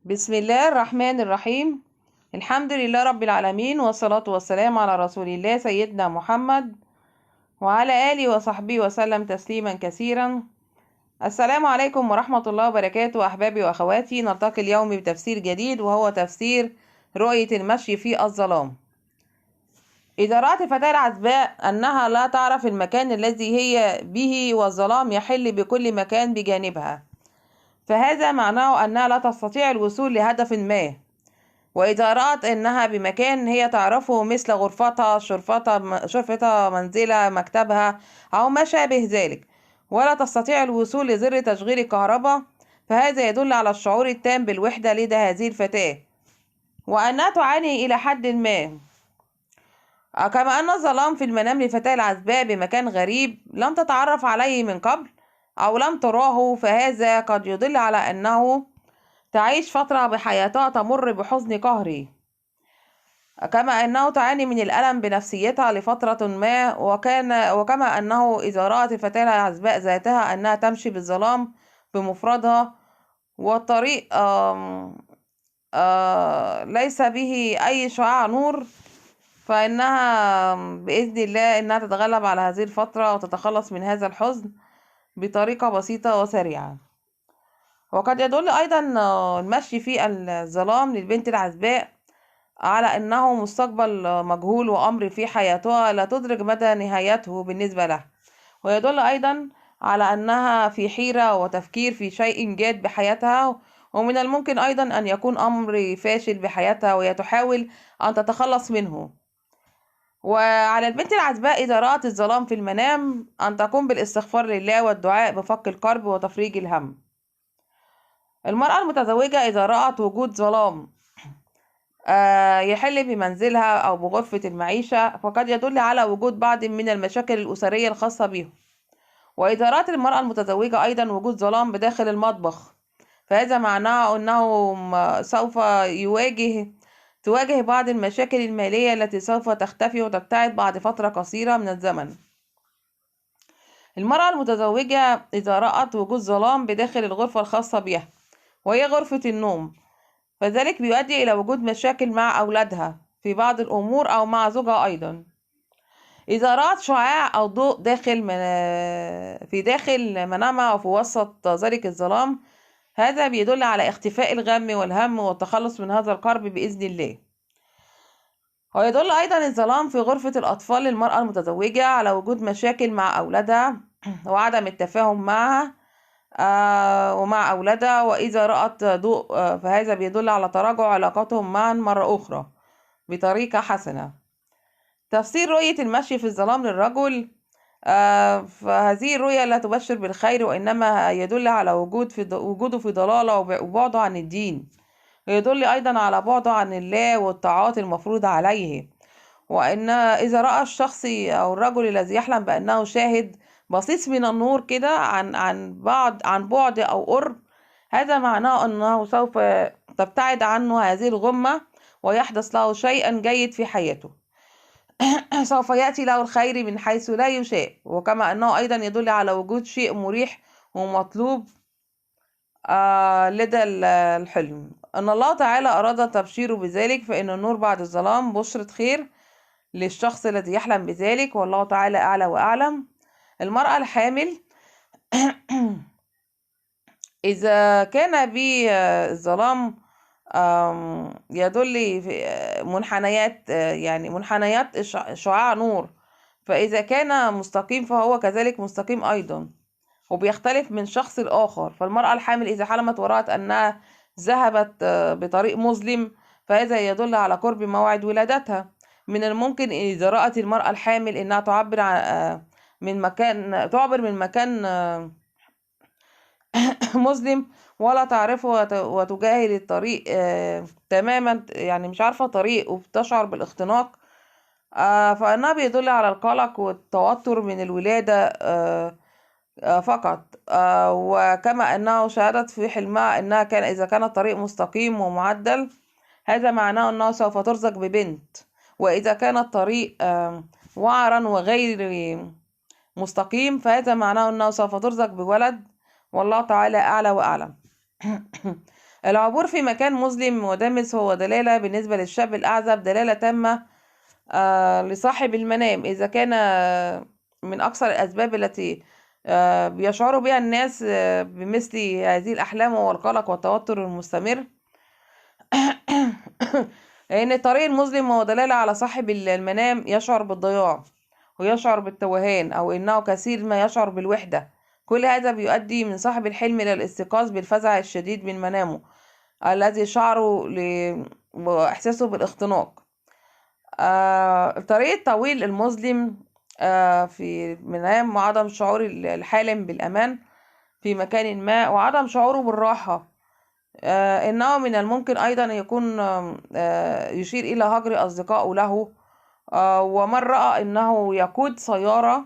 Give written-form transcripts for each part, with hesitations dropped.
بسم الله الرحمن الرحيم. الحمد لله رب العالمين، والصلاة والسلام على رسول الله سيدنا محمد وعلى آله وصحبه وسلم تسليما كثيرا. السلام عليكم ورحمة الله وبركاته. أحبابي وأخواتي، نلتقي اليوم بتفسير جديد، وهو تفسير رؤية المشي في الظلام. إذا رأت فتاة العزباء أنها لا تعرف المكان الذي هي به، والظلام يحل بكل مكان بجانبها، فهذا معناه أنها لا تستطيع الوصول لهدف ما. وإذا رأت أنها بمكان هي تعرفه، مثل غرفتها، شرفتها، منزلها، مكتبها، أو ما شابه ذلك، ولا تستطيع الوصول لزر تشغيل الكهرباء، فهذا يدل على الشعور التام بالوحدة لدى هذه الفتاة، وأنها تعاني إلى حد ما. كما أن الظلام في المنام لفتاة العزباء بمكان غريب لم تتعرف عليه من قبل أو لم تراه، فهذا قد يدل على أنه تعيش فترة بحياتها تمر بحزن قهري، كما أنه تعاني من الألم بنفسيتها لفترة ما. وكما أنه إذا رأت الفتاة العزباء ذاتها أنها تمشي بالظلام بمفردها، والطريق ليس به أي شعاع نور، فإنها بإذن الله أنها تتغلب على هذه الفترة وتتخلص من هذا الحزن بطريقة بسيطة وسريعة. وقد يدل أيضا المشي في الظلام للبنت العزباء على أنه مستقبل مجهول، وأمر في حياتها لا تدرك مدى نهايته بالنسبة لها. ويدل أيضا على أنها في حيرة وتفكير في شيء جاد بحياتها، ومن الممكن أيضا أن يكون أمر فاشل بحياتها وهي تحاول أن تتخلص منه. وعلى البنت العزباء إذا رأت الظلام في المنام أن تقوم بالاستغفار لله والدعاء بفك الكرب وتفريج الهم. المرأة المتزوجة إذا رأت وجود ظلام يحل بمنزلها أو بغرفة المعيشة، فقد يدل على وجود بعض من المشاكل الأسرية الخاصة بهم. وإذا رأت المرأة المتزوجة أيضا وجود ظلام بداخل المطبخ، فهذا معناه أنه سوف تواجه بعض المشاكل المالية التي سوف تختفي وتبتعد بعد فترة قصيرة من الزمن. المرأة المتزوجة إذا رأت وجود ظلام بداخل الغرفة الخاصة بها، وهي غرفة النوم، فذلك بيؤدي إلى وجود مشاكل مع أولادها في بعض الأمور أو مع زوجها أيضا. إذا رأت شعاع أو ضوء في داخل منامها وفي وسط ذلك الظلام، هذا بيدل على اختفاء الغم والهم والتخلص من هذا الكرب بإذن الله. ويدل أيضا الظلام في غرفة الأطفال للمرأة المتزوجة على وجود مشاكل مع أولادها وعدم التفاهم معها ومع أولادها. وإذا رأت ضوء فهذا بيدل على تراجع علاقاتهم معا مرة أخرى بطريقة حسنة. تفسير رؤية المشي في الظلام للرجل، فهذه الرؤية لا تبشر بالخير، وإنما يدل على وجوده في ضلالة وبعده عن الدين، ويدل أيضا على بعده عن الله والطاعات المفروضة عليه. وإن إذا رأى الشخص أو الرجل الذي يحلم بأنه شاهد بصيص من النور كده عن بعد أو قرب، هذا معناه أنه سوف تبتعد عنه هذه الغمة ويحدث له شيئا جيد في حياته. سوف يأتي له الخير من حيث لا يشاء. وكما أنه أيضا يدل على وجود شيء مريح ومطلوب لدى الحلم، أن الله تعالى أراد تبشيره بذلك، فإن النور بعد الظلام بشرة خير للشخص الذي يحلم بذلك، والله تعالى أعلى وأعلم. المرأة الحامل إذا كان بالظلام يدل في منحنيات، يعني منحنيات شعاع نور، فإذا كان مستقيم فهو كذلك مستقيم أيضا، وبيختلف من شخص لآخر. فالمرأة الحامل إذا حلمت ورأت أنها ذهبت بطريق مظلم، فهذا يدل على قرب موعد ولادتها. من الممكن إذا رأت المرأة الحامل أنها تعبر من مكان مظلم ولا تعرفه، وتجاهل الطريق تماما، يعني مش عارفة طريق وبتشعر بالاختناق، فإنها بيدل على القلق والتوتر من الولادة فقط. وكما أنه شاهدت في حلمها أنها إذا كان الطريق مستقيم ومعدل، هذا معناه أنه سوف ترزق ببنت. وإذا كان الطريق وعرا وغير مستقيم، فهذا معناه أنه سوف ترزق بولد، والله تعالى أعلى وأعلم. العبور في مكان مظلم ودامس هو دلالة بالنسبة للشاب الأعزب، دلالة تامة لصاحب المنام، إذا كان من أكثر الأسباب التي بيشعر بها الناس بمثل هذه الأحلام هو القلق والتوتر المستمر. لأن الطريق المظلم هو دلالة على صاحب المنام يشعر بالضياع ويشعر بالتوهان، أو إنه كثير ما يشعر بالوحدة. كل هذا بيؤدي من صاحب الحلم إلى الاستيقاظ بالفزع الشديد من منامه الذي شعره وإحساسه بالاختناق. الطريق الطويل المظلم في المنام وعدم شعور الحالم بالأمان في مكان ما وعدم شعوره بالراحة. إنه من الممكن أيضا أن يكون يشير إلى هجر أصدقائه له، ومن رأى أنه يقود سيارة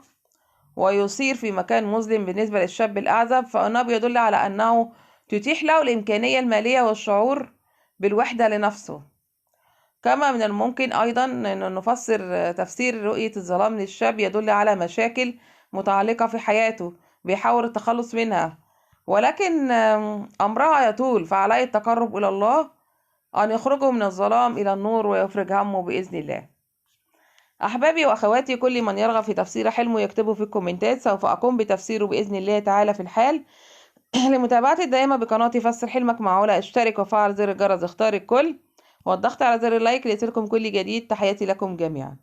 ويصير في مكان مظلم بالنسبة للشاب الأعزب فإنه بيدل على أنه تتيح له الإمكانية المالية والشعور بالوحدة لنفسه. كما من الممكن أيضا أن نفسر تفسير رؤية الظلام للشاب يدل على مشاكل متعلقة في حياته بيحاول التخلص منها، ولكن أمرها يطول، فعليه التقرب إلى الله أن يخرجه من الظلام إلى النور ويفرج همه بإذن الله. أحبابي وأخواتي، كل من يرغب في تفسير حلمه يكتبه في الكومنتات، سوف أقوم بتفسيره بإذن الله تعالى في الحال. لمتابعتي الدائمة بقناتي فسر حلمك مع علا، اشترك وفعل زر الجرس، اختار الكل والضغط على زر اللايك ليصلكم كل جديد. تحياتي لكم جميعا.